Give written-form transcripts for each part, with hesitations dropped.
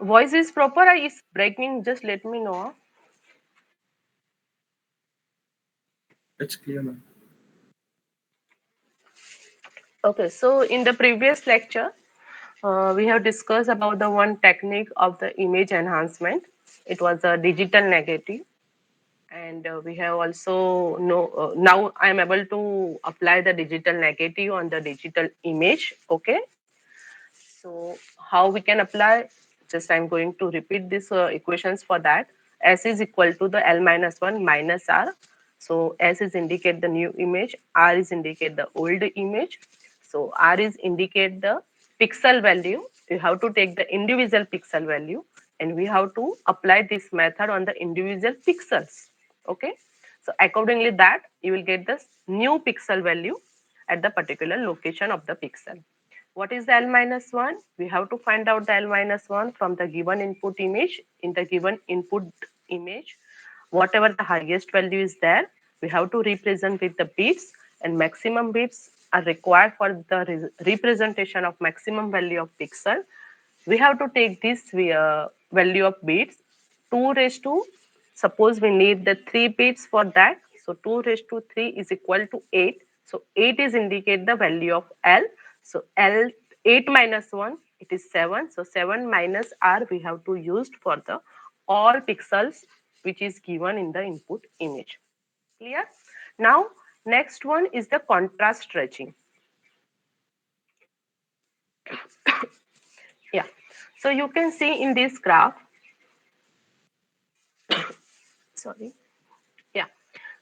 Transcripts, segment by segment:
Voice is proper or is breaking? Just let me know. It's clear, ma'am. Okay, so in the previous lecture, we have discussed about the one technique of the image enhancement. It was a digital negative, and we have also know now I am able to apply the digital negative on the digital image. Okay, so how we can apply? Just I'm going to repeat these equations for that. S is equal to the L minus 1 minus R. So S is indicate the new image, R is indicate the old image. So R is indicate the pixel value. You have to take the individual pixel value and we have to apply this method on the individual pixels. Okay. So accordingly that you will get the new pixel value at the particular location of the pixel. What is the L minus 1? We have to find out the L minus 1 from the given input image. In the given input image, whatever the highest value is there, we have to represent with the bits, and maximum bits are required for the representation of maximum value of pixel. We have to take this value of bits 2 raised to, suppose we need the 3 bits for that, so 2 raised to 3 is equal to 8. So 8 is indicate the value of L. So L 8 minus 1, it is 7. So 7 minus R we have to use for the all pixels which is given in the input image. Clear? Now next one is the contrast stretching. Yeah, so you can see in this graph, sorry. Yeah.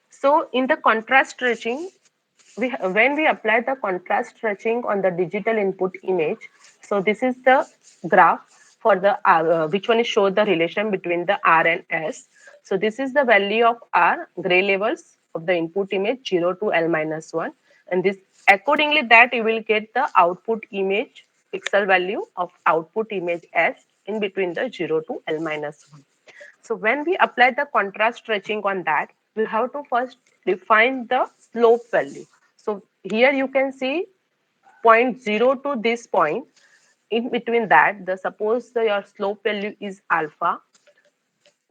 So in the contrast stretching, when we apply the contrast stretching on the digital input image, so this is the graph for the which one is show the relation between the R and S. So this is the value of R, gray levels of the input image 0 to L minus 1. And this accordingly that you will get the output image pixel value of output image S in between the 0 to L minus 1. So when we apply the contrast stretching on that, we have to first define the slope value. So here you can see point 0 to this point. In between that, the suppose your slope value is alpha.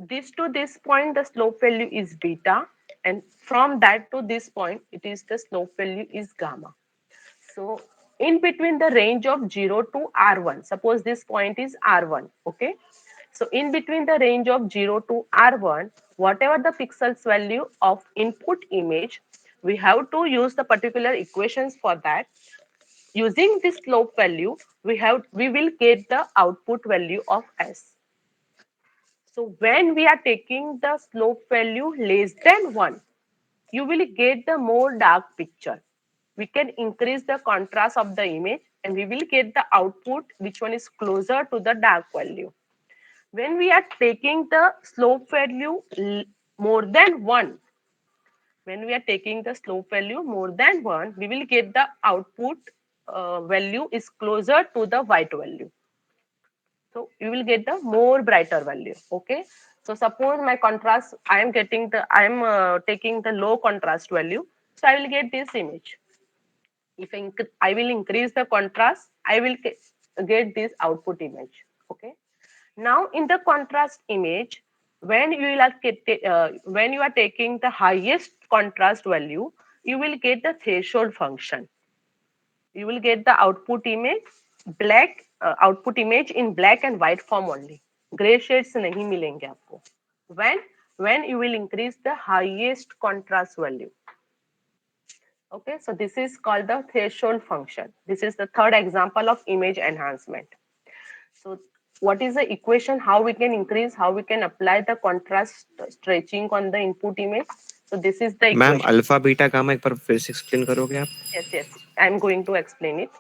This to this point, the slope value is beta. And from that to this point, it is the slope value is gamma. So in between the range of 0 to R1, suppose this point is R1, okay? So in between the range of 0 to R1, whatever the pixels value of input image, we have to use the particular equations for that. Using this slope value, we will get the output value of S. So when we are taking the slope value less than 1, you will get the more dark picture. We can increase the contrast of the image and we will get the output which one is closer to the dark value. When we are taking the slope value more than 1, when we are taking the slope value more than 1, we will get the output value is closer to the white value. So you will get the more brighter value. Okay. So suppose my contrast, I am taking the low contrast value. So I will get this image. If I will increase the contrast, I will get this output image. Okay. Now in the contrast image, when you are taking the highest contrast value, you will get the threshold function. You will get the output image in black and white form only. Gray shades नहीं मिलेंगे आपको. When you will increase the highest contrast value. Okay, so this is called the threshold function. This is the third example of image enhancement. So what is the equation? How we can increase? How we can apply the contrast stretching on the input image? So this is the ma'am equation. Alpha beta gamma एक बार फिर से explain करोगे आप? Yes, yes. I'm going to explain it.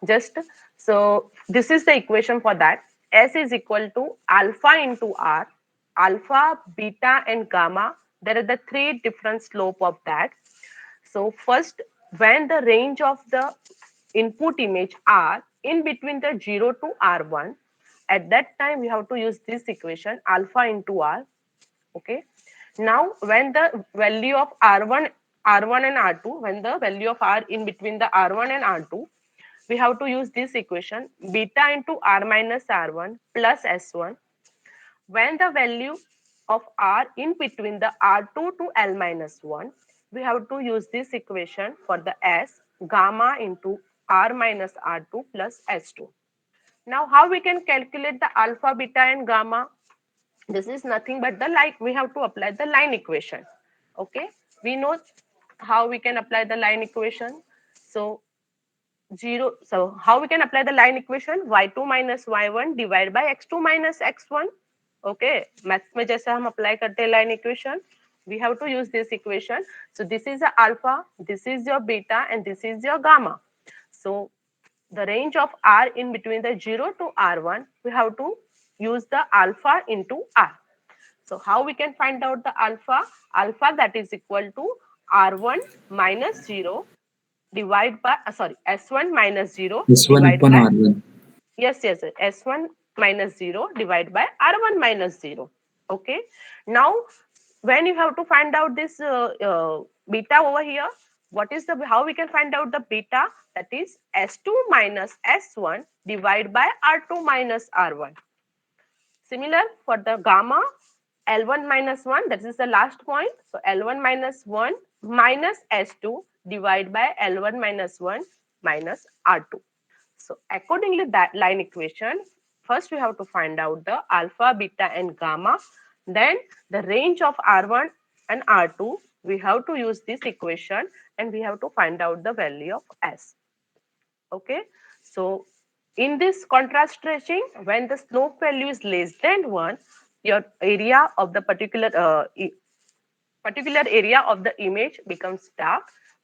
Just so this is the equation for that. S is equal to alpha into R. Alpha, beta, and gamma. There are the three different slope of that. So first, when the range of the input image R in between the 0 to R1, at that time we have to use this equation alpha into R. Okay. Now, when the value of R1 and R2, when the value of R in between the R1 and R2, we have to use this equation beta into r minus r1 plus s1 when the value of r in between the r2 to l minus 1. We have to use this equation for the s gamma into r minus r2 plus s2. Now how we can calculate the alpha, beta and gamma? This is nothing but the like we have to apply the line equation. Okay, we know how we can apply the line equation. So how we can apply the line equation? y2 minus y1 divided by x2 minus x1. Okay, maths में जैसा हम apply करते हैं line equation, we have to use this equation. So this is the alpha, this is your beta and this is your gamma. So the range of r in between the 0 to r1, we have to use the alpha into r. So how we can find out the alpha? Alpha, that is equal to r1 minus 0 divide by sorry, s1 minus 0 S1 divide upon by, R1. yes, s1 minus 0 divide by r1 minus 0. Okay, now when you have to find out this beta over here, what is the, how we can find out the beta? That is s2 minus s1 divided by r2 minus r1. Similar for the gamma, L1 minus 1, that is the last point. So L1 minus 1 minus S2 divided by L1 minus 1 minus R2. So accordingly, that line equation, first we have to find out the alpha, beta and gamma. Then the range of R1 and R2, we have to use this equation and we have to find out the value of S. Okay, so in this contrast stretching, when the slope value is less than 1, your area of the particular area of the image becomes dark.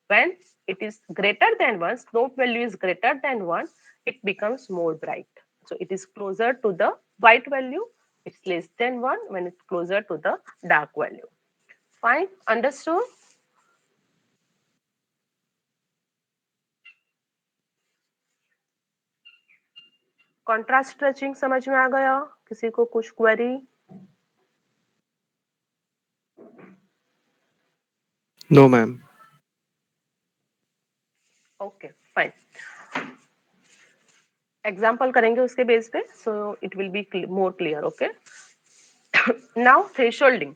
When it is greater than 1, slope value is greater than 1, it becomes more bright. So it is closer to the white value. It's less than 1 when it's closer to the dark value. Fine, understood? Contrast stretching समझ में आ गया? किसी को कुछ query? No, ma'am. Okay fine, example करेंगे उसके base पे, so it will be more clear. Okay, now thresholding.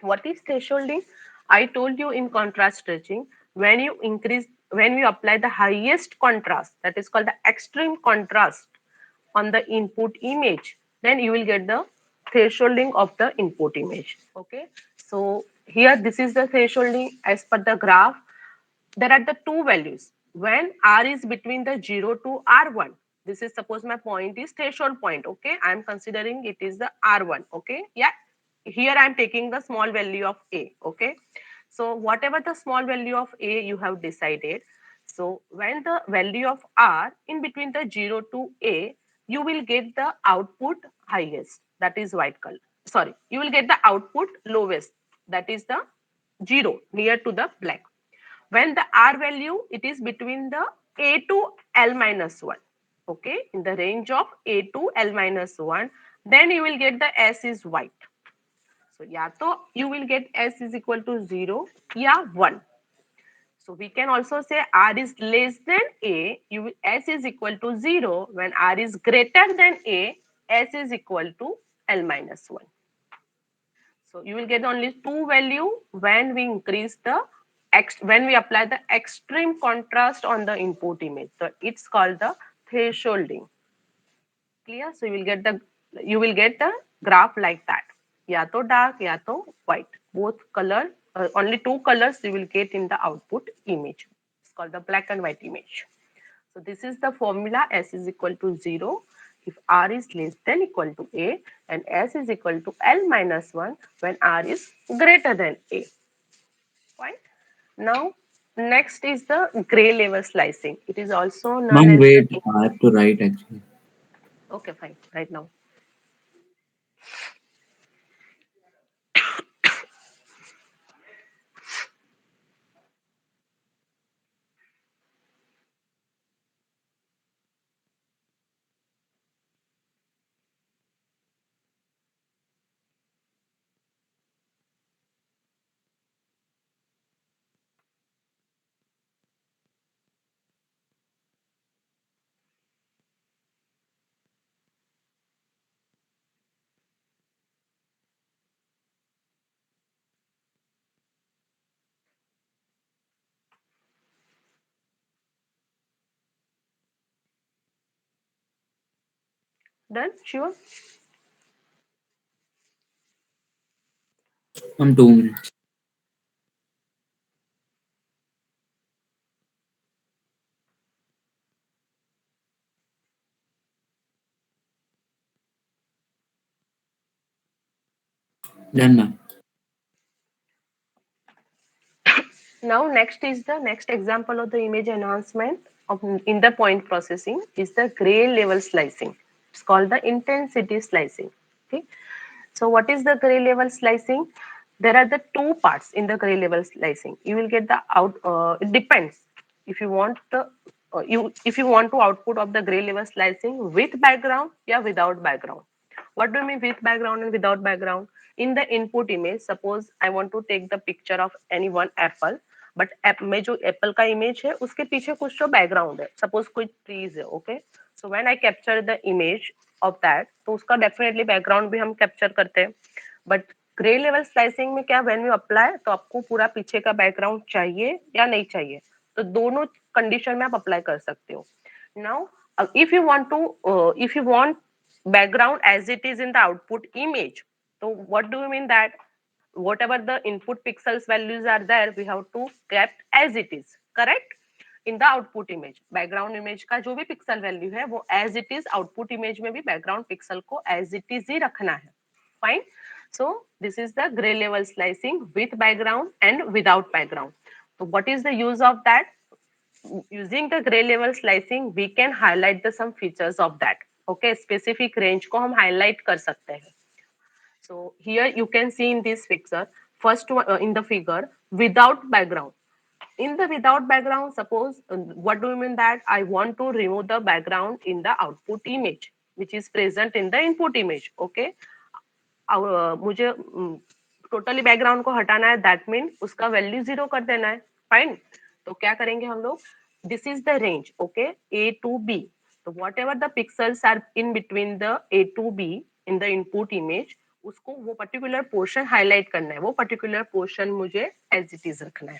What is thresholding? I told you in contrast stretching, when you apply the highest contrast, that is called the extreme contrast on the input image, then you will get the thresholding of the input image. Okay, so here this is the thresholding as per the graph. There are the two values. When r is between the 0 to r1, this is, suppose my point is threshold point. Okay, I am considering it is the r1. Okay, yeah, here I am taking the small value of a. Okay, so whatever the small value of a you have decided, so when the value of r in between the 0 to a, you will get the output highest, that is white color. Sorry, you will get the output lowest, that is the 0 near to the black. When the r value, it is between the a to l minus 1. Okay, in the range of a to l minus 1, then you will get the s is white. So yeah, so you will get s is equal to 0, yeah, 1. So we can also say r is less than a, s is equal to 0. When r is greater than a, s is equal to l minus 1. So you will get only two value when we increase the when we apply the extreme contrast on the input image. So it's called the thresholding. Clear? So you will get the graph like that. Ya to dark, ya to white. Both color, only two colors you will get in the output image. It's called the black and white image. So this is the formula. S is equal to 0 if r is less than equal to a, and s is equal to l minus 1 when r is greater than a. Fine. Now next is the gray level slicing. It is also known Mom, as the, wait, I have to write actually. okay, fine, right now. Done, Shiva? 2 minutes. Done, ma'am. Now next is the next example of the image enhancement of in the point processing is the gray level slicing. It's called the intensity slicing. Okay. So what is the gray level slicing? There are the two parts in the gray level slicing. You will get the out. It depends if you want the you if you want to output of the gray level slicing with background, yeah, without background. What do you mean with background and without background? In the input image, suppose I want to take the picture of any one apple, but app में जो Apple का image है उसके पीछे कुछ तो background है, suppose कोई ट्रीज है, okay. So when I capture the image of that, तो उसका डेफिनेटली बैकग्राउंड भी हम कैप्चर करते हैं. बट ग्रे लेवल स्लाइसिंग में क्या, व्हेन यू अप्लाई तो आपको पूरा पीछे का बैकग्राउंड चाहिए या नहीं चाहिए, तो दोनों कंडीशन में आप अप्लाई कर सकते हो. Now if you want to if you want background as it is in the output image, so what do you mean that whatever the input pixels values are there, we have to kept as it is, correct? In the output image, background image का जो भी pixel value है वो as it is output image में भी background pixel को as it is ही रखना है. Fine. So this is the gray level slicing with background and without background. So what is the use of that? Using the gray level slicing we can highlight the some features of that. Okay, specific range को हम highlight कर सकते हैं. So here you can see in this picture, first one, in the figure, without background. In the without background, suppose what do you mean that I want to remove the background in the output image, which is present in the input image. Okay, मुझे totally background को हटाना है, that mean उसका value 0 कर देना है. Fine. तो क्या करेंगे हम लोग, this is the range, okay, A to B. तो whatever the pixels are in between the A to B in the input image, उसको वो पर्टिकुलर पोर्शन हाईलाइट करना है, वो पर्टिकुलर पोर्शन मुझे एज इट इज रखना है.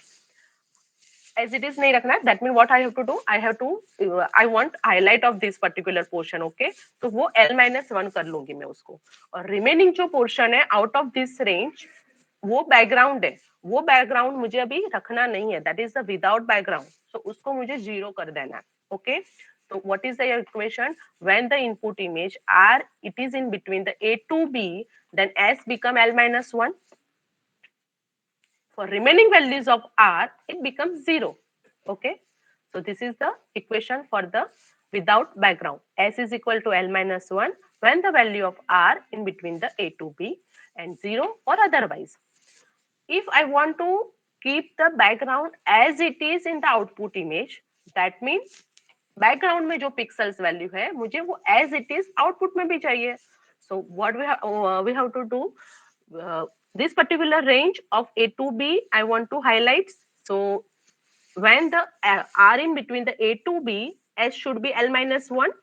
As it is नहीं रखना है, that mean what I have to do, I have to I want highlight of this particular portion, okay. तो वो L-1 कर लूंगी मैं उसको, और रिमेनिंग जो पोर्शन है आउट ऑफ दिस रेंज वो बैकग्राउंड है, वो बैकग्राउंड मुझे अभी रखना नहीं है, that is the without background. So उसको मुझे 0 कर देना है. Okay. So what is the equation? When the input image R it is in between the A to B, then S become L-1. For remaining values of R, it becomes 0. Okay. So this is the equation for the without background. S is equal to L-1 when the value of R in between the A to B and 0 or otherwise. If I want to keep the background as it is in the output image, that means background में जो pixels value है मुझे वो as it is output में भी चाहिए. So what we have to do, this particular range of A to B I want to highlight. So when the R in between the A to B, S should be L-1.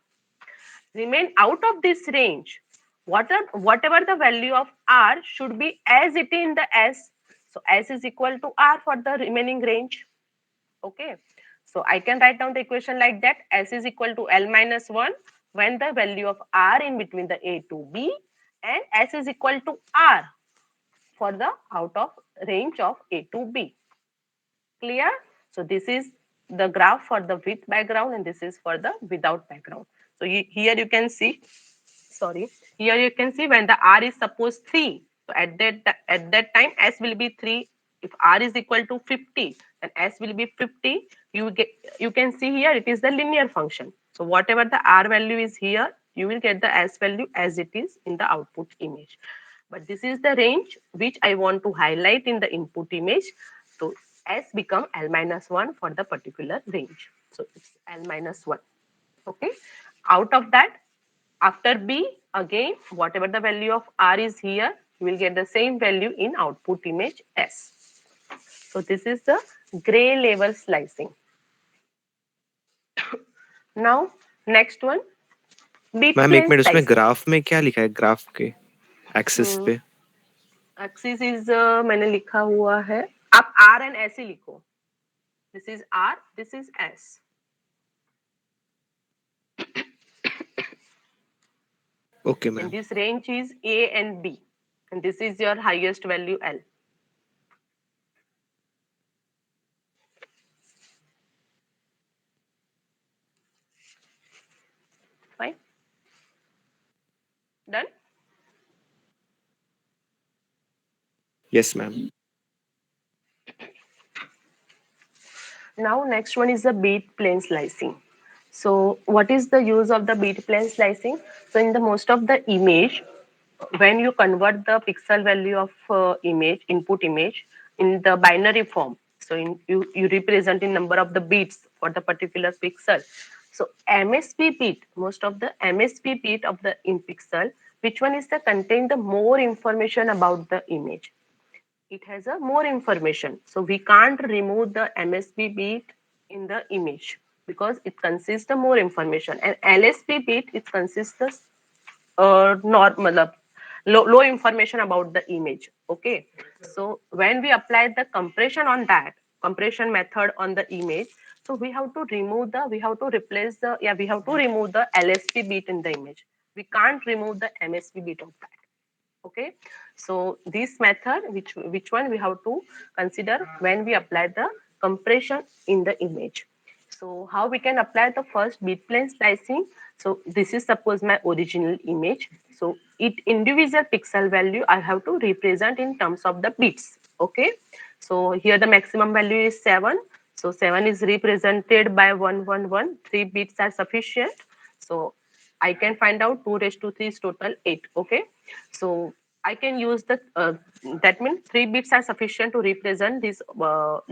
Remain out of this range, whatever the value of R should be as it in the S. So S is equal to R for the remaining range. Okay. So I can write down the equation like that. S is equal to L-1 when the value of R in between the A to B, and S is equal to R for the out of range of A to B. Clear? So this is the graph for the with background and this is for the without background. So here you can see, sorry, here you can see when the R is suppose 3. So at that time S will be 3. If R is equal to 50, then S will be 50. You can see here it is the linear function. So whatever the R value is here, you will get the S value as it is in the output image. But this is the range which I want to highlight in the input image. So S become L-1 for the particular range. So it's L-1. Okay. Out of that, after B, again, whatever the value of R is here, you will get the same value in output image S. So this is the gray level slicing. Now, next one, bit ma'am एक plane minute, उसमें slicing. Graph में क्या लिखा है? Graph के axis पे axis is मैंने लिखा हुआ है, आप R एंड S ही लिखो. This is R, this is S. Okay, and ma'am. this range is A and B, and this is your highest value L. Fine, done. Yes, ma'am. Now next one is the bit plane slicing. So what is the use of the bit plane slicing? So in the most of the image, when you convert the pixel value of image input image in the binary form, so you represent in number of the bits for the particular pixel. So MSP bit, most of the MSP bit of the in pixel, which one is the contain the more information about the image? It has a more information, so we can't remove the MSP bit in the image because it consists of more information, and LSP bit it consists of normal low information about the image. Okay, so when we apply the compression on that compression method on the image, so we have to remove the we have to replace the yeah we have to remove the LSP bit in the image. We can't remove the MSP bit of that. Okay, so this method which one we have to consider when we apply the compression in the image. So how we can apply the first bit plane slicing? So this is suppose my original image, so it individual pixel value I have to represent in terms of the bits. Okay, so here the maximum value is 7, so 7 is represented by 111, 3 bits are sufficient. So I can find out 2 raised to 3 is total 8. Okay, so I can use the that means 3 bits are sufficient to represent this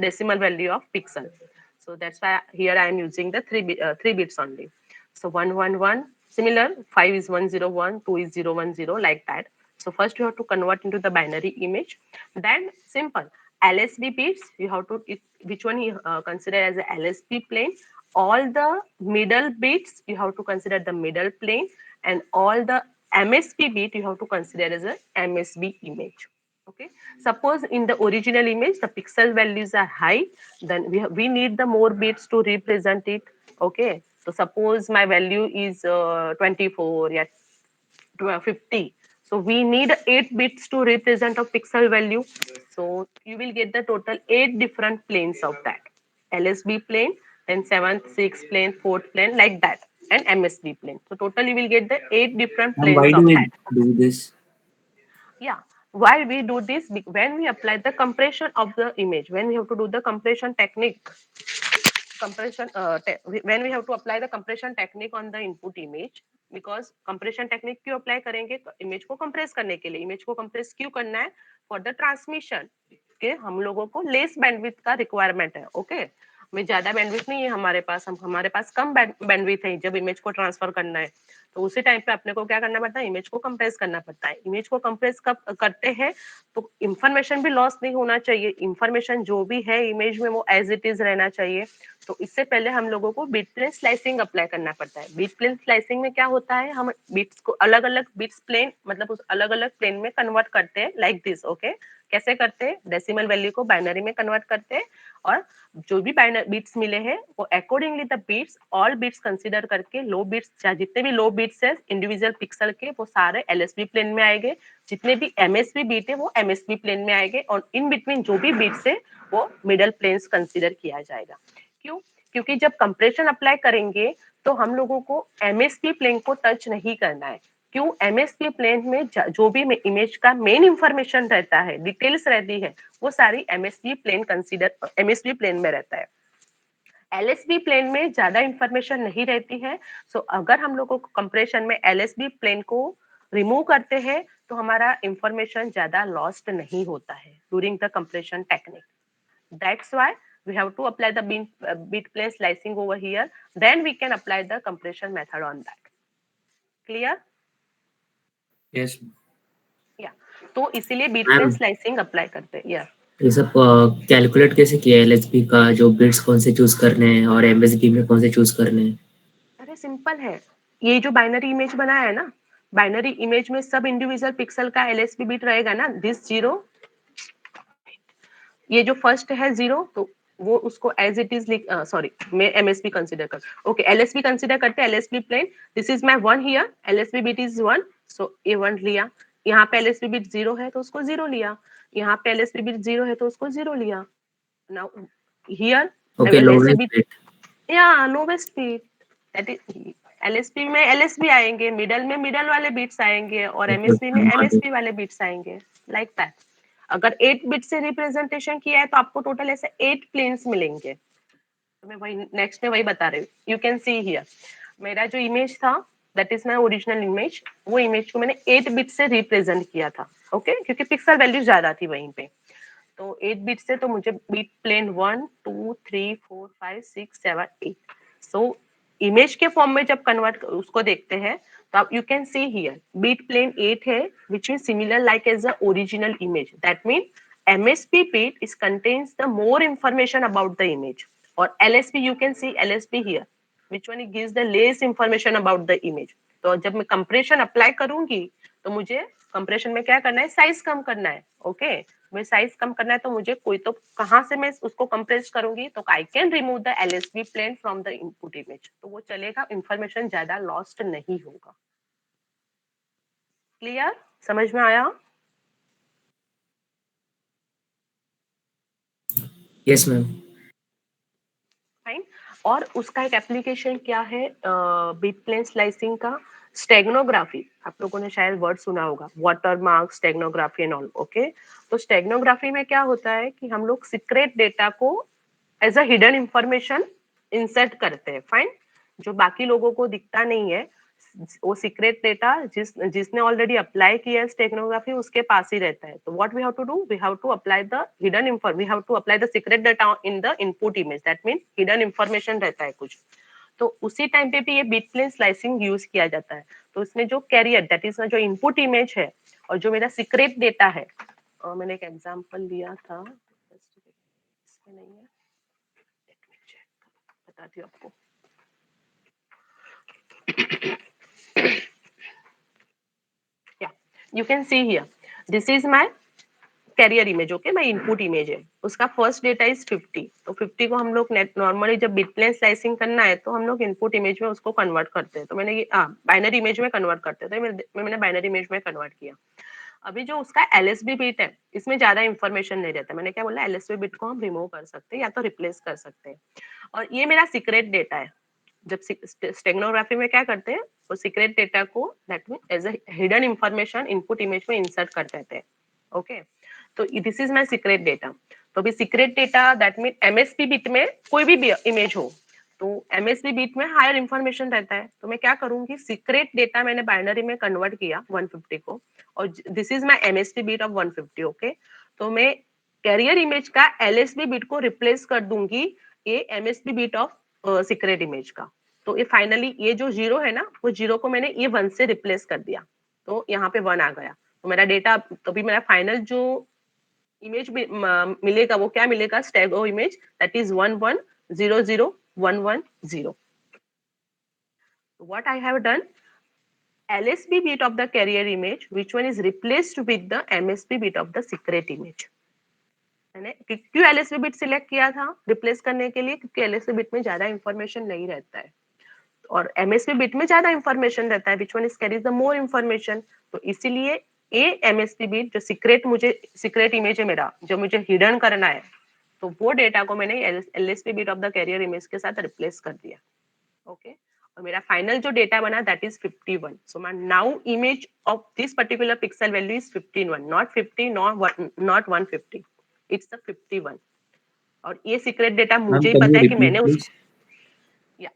decimal value of pixel. So that's why here I am using the 3 bits only. So 111 similar, 5 is 101, 2 is 010, like that. So first you have to convert into the binary image. Then simple LSB bits you have to which one you consider as a LSB plane. All the middle bits you have to consider the middle plane, and all the MSP bit you have to consider as a MSB image. Okay, suppose in the original image the pixel values are high, then we need the more bits to represent it. Okay, so suppose my value is 24, yeah, 50, so we need 8 bits to represent a pixel value. So you will get the total 8 different planes of that: LSB plane, then 7th 6th plane, 4th plane, like that, and MSB plane. So total you will get the 8 different And planes why do of we that. do this? Yeah, why we do this? When we apply the compression of the image, when we have to do the compression technique, when we have to apply the compression technique on the input image, because compression technique क्यों apply करेंगे? Image को compress करने के लिए. Image को compress क्यों करना है? फॉर द ट्रांसमिशन के हम लोगों को लेस बैंडविड्थ का रिक्वायरमेंट है. ओके, में ज्यादा बैंडविड्थ नहीं है हमारे पास, हमारे पास कम बैंडविड्थ है जब इमेज को ट्रांसफर करना है. तो उसी टाइम पे अपने को क्या करना पड़ता है? इमेज को कंप्रेस करना पड़ता है. इमेज को कंप्रेस कब करते हैं? तो इंफॉर्मेशन भी लॉस नहीं होना चाहिए. इंफॉर्मेशन जो भी है इमेज में वो एज इट इज रहना चाहिए. तो इससे पहले हम लोगों को बिट प्लेन स्लाइसिंग अप्लाई करना पड़ता है. बिट प्लेन स्लाइसिंग में क्या होता है? हम बिट्स को अलग अलग बिट्स प्लेन मतलब उस अलग अलग प्लेन में कन्वर्ट करते हैं, लाइक दिस. ओके, कैसे करते हैं? डेसिमल वैल्यू को बाइनरी में कन्वर्ट करते हैं, और जो भी बाइनरी बिट्स मिले हैं वो accordingly the bits all bits consider करके लो बिट्स जितने भी लो बिट्स है इंडिविजुअल पिक्सल के वो सारे एलएसबी प्लेन में आएंगे. जितने भी एमएसबी बीट है वो एमएसबी प्लेन में आएंगे, और इन बिटवीन जो भी बिट्स है वो मिडल प्लेन्स कंसीडर किया जाएगा. क्यों? क्योंकि जब कंप्रेशन अप्लाई करेंगे तो हम लोगों को एमएसपी प्लेन को टच नहीं करना है. क्यों? एमएसपी प्लेन में जो भी इमेज का मेन इंफॉर्मेशन रहता है, डिटेल्स रहती है, वो सारी एमएसपी प्लेन में रहता है. एलएसबी प्लेन में ज्यादा इंफॉर्मेशन नहीं रहती है. सो अगर हम लोगों को कंप्रेशन में एलएसबी प्लेन को रिमूव करते हैं तो हमारा इंफॉर्मेशन ज्यादा लॉस्ट नहीं होता है during the compression technique. That's why we have to apply the bit plane slicing over here. Then we can apply the compression method on that. Clear? Yes. Yeah. तो इसीलिए bit plane ma'am, slicing apply करते हैं. Yeah. ये सब calculate कैसे किया है LHB का, जो बिट्स कौन से चूज करने हैं और एमएसबी में कौन से चूज करने हैं? अरे सिंपल है. ये जो बाइनरी इमेज बनाया है ना, बाइनरी इमेज में सब इंडिविजुअल पिक्सल का एलएसबी बिट रहेगा ना. दिस जीरो, ये जो फर्स्ट है जीरो, तो वो उसको एज इट इज लिख, सॉरी मैं एमएसबी कंसीडर कर, ओके एलएसबी कंसीडर करते हैं. LSB plane, this is my one here, LSB bit is one. So A1 लिया, यहाँ पे LSB बिट 0 है तो उसको 0 लिया, यहाँ पे LSB बिट 0 है तो उसको 0 लिया. Now here Okay, LSB lowest bit, bit. या lowest bit, that is LSB में LSB आएंगे, मिडल में मिडल वाले बिट्स आएंगे और Okay, MSB में okay. MSB वाले बिट्स आएंगे, लाइक दैट. अगर 8 बिट से रिप्रेजेंटेशन किया है तो आपको टोटल ऐसे 8 प्लेन्स मिलेंगे. तो मैं वही नेक्स्ट में वही बता रही हूँ. यू कैन सी हियर मेरा जो इमेज था that is my original image, वो इमेज को मैंने 8 बिट से रिप्रेजेंट किया था. ओके क्योंकि पिक्सल वैल्यू ज्यादा थी वहीं पे. तो 8 बिट से तो मुझे बिट प्लेन 1 2 3 4 5 6 7 8. सो इमेज के फॉर्म में जब कन्वर्ट उसको देखते हैं तो आप you can see here bit plane 8 है which is similar like as the original image. That mean MSP bit is contains the more information about the image, or LSP you can see LSP here which one it gives the less information about the image. तो जब मैं compression apply करूंगी तो मुझे compression में क्या करना है, साइज कम करना है. ओके मैं साइज कम करना है तो मुझे कोई तो कहां से मैं उसको कंप्रेस करूंगी, तो I can remove the LSB plane from the input image, तो वो चलेगा, इंफॉर्मेशन ज्यादा लॉस्ट नहीं होगा. क्लियर, समझ में आया? Yes, ma'am. फाइन. और उसका एक एप्लीकेशन क्या है बिट प्लेन स्लाइसिंग का, स्टेगनोग्राफी. आप लोगों ने शायद वर्ड सुना होगा, watermark, steganography and all. Okay तो स्टेगनोग्राफी में क्या होता है कि हम लोग सीक्रेट डेटा को as a hidden information insert करते हैं. फाइन. जो बाकी लोगों को दिखता नहीं है वो सीक्रेट डेटा जिसने ऑलरेडी अप्लाई किया है स्टेगनोग्राफी उसके पास ही रहता है. तो what we have to do, we have to apply the hidden inform we have to apply the secret data in the input image. That mean hidden information रहता है कुछ. तो उसी टाइम पे भी ये बिट प्लेन स्लाइसिंग यूज किया जाता है. तो इसमें जो कैरियर दैट इज जो इनपुट इमेज है और जो मेरा सीक्रेट डेटा है, मैंने एक एग्जांपल लिया था, इसमें नहीं है, बताती हूँ आपको. Yeah, you can see here. This is my carrier image. Okay मैं इनपुट इमेज है, उसका फर्स्ट डेटा इज 50. तो 50 को हम लोग नेट नॉर्मली जब बिट प्लेन स्लाइसिंग करना है तो हम लोग इनपुट इमेज में उसको कन्वर्ट करते हैं. तो मैंने ये बाइनरी इमेज में कन्वर्ट करते हैं, तो मैंने बाइनरी इमेज में कन्वर्ट किया. अभी जो उसका LSB बिट है इसमें ज्यादा इंफॉर्मेशन नहीं रहता. मैंने क्या बोला, LSB बिट को हम रिमूव कर सकते हैं या तो रिप्लेस कर सकते हैं. और ये मेरा सीक्रेट डेटा है. जब स्टेगनोग्राफी में क्या करते हैं, वो सीक्रेट डेटा को that mean as a hidden information input image में इंसर्ट कर देते हैं. ओके तो this is my secret data. तो अभी secret data that mean MSP bit में कोई भी इमेज हो तो MSP बिट में हायर इंफॉर्मेशन रहता है. तो मैं क्या करूंगी, सीक्रेट डेटा मैंने बाइनरी में कन्वर्ट किया 150 को और this is my MSP bit of 150. Okay तो मैं कैरियर इमेज का LSB बिट को रिप्लेस कर दूंगी ये MSP bit of secret image का. तो ये फाइनली ये जो 0 है ना, वो 0 को मैंने ये 1 से रिप्लेस कर दिया, तो यहाँ पे 1 आ गया. तो मेरा डेटा, तो भी मेरा फाइनल जो इमेज मिलेगा वो क्या मिलेगा, stego image that is 1100110. What I have done, LSB bit of the carrier image, which one is replaced with the MSB bit of the secret image. मैंने क्यों LSB बिट सिलेक्ट किया था replace करने के लिए, क्योंकि LSB बिट में ज्यादा इंफॉर्मेशन नहीं रहता है और MSB बिट में ज्यादा इंफॉर्मेशन रहता है, which one is carries the more information. तो इसीलिए ये MSB बिट जो सीक्रेट इमेज है मेरा, जो मुझे हिडन करना है, तो वो डेटा को मैंने LSB bit of the carrier image के साथ रिप्लेस कर दिया. ओके और मेरा फाइनल जो डेटा बना that is 51. So my now image of this particular pixel value is 51, not 50, not 150, it's the 51. और ये सीक्रेट डेटा Ma'am, मुझे ही can पता you है कि repeat, मैंने please? उसको, या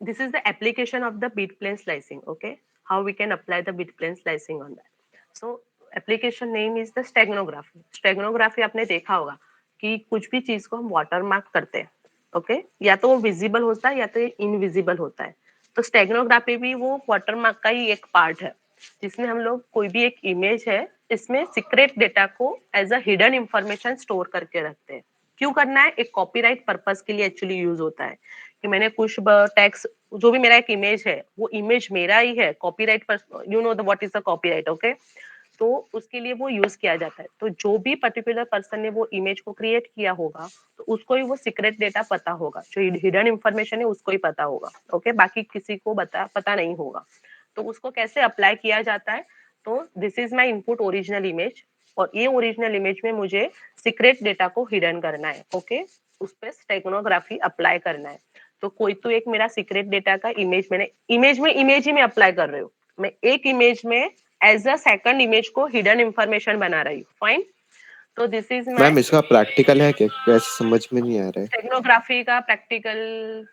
this is the application of the bit plane slicing. Okay how we can apply the bit plane slicing on that. So application name is the steganography. Steganography आपने देखा होगा कि कुछ भी चीज को हम वाटरमार्क करते हैं. ओके या तो वो विजिबल होता है या तो इनविजिबल होता है. तो स्टेगनोग्राफी भी वो वाटरमार्क का ही एक पार्ट है जिसमें हम लोग कोई भी एक इमेज है इसमें सीक्रेट डेटा को as a hidden information store करके रखते हैं. क्यों करना है, एक कॉपीराइट पर्पस के लिए एक्चुअली यूज होता है कि मैंने कुछ टैक्स, जो भी मेरा एक इमेज है वो इमेज मेरा ही है, कॉपीराइट पर you know the what is the copyright. Okay तो उसके लिए वो यूज किया जाता है। तो जो भी पर्टिकुलर पर्सन ने वो इमेज को क्रिएट किया होगा तो उसको ही वो सीक्रेट डेटा पता होगा, जो हिडन इंफॉर्मेशन है उसको ही पता होगा। ओके, बाकी किसी को पता नहीं होगा। तो उसको कैसे अप्लाई किया जाता है, तो this is my input original image, और ये ओरिजिनल इमेज में मुझे सीक्रेट डेटा को हिडन करना है। ओके, उस पर स्टेगनोग्राफी अप्लाई करना है। तो कोई तो एक मेरा सीक्रेट डेटा का इमेज, मैंने इमेज ही में अप्लाई कर रही हूँ, मैं एक इमेज में एज अ सेकंड इमेज को हिडन इंफॉर्मेशन बना रही हूँ। फाइन, तो दिस इज माय मैम इसका प्रैक्टिकल है क्या? वैसे समझ में नहीं आ रहा है। स्टेगनोग्राफी का प्रैक्टिकल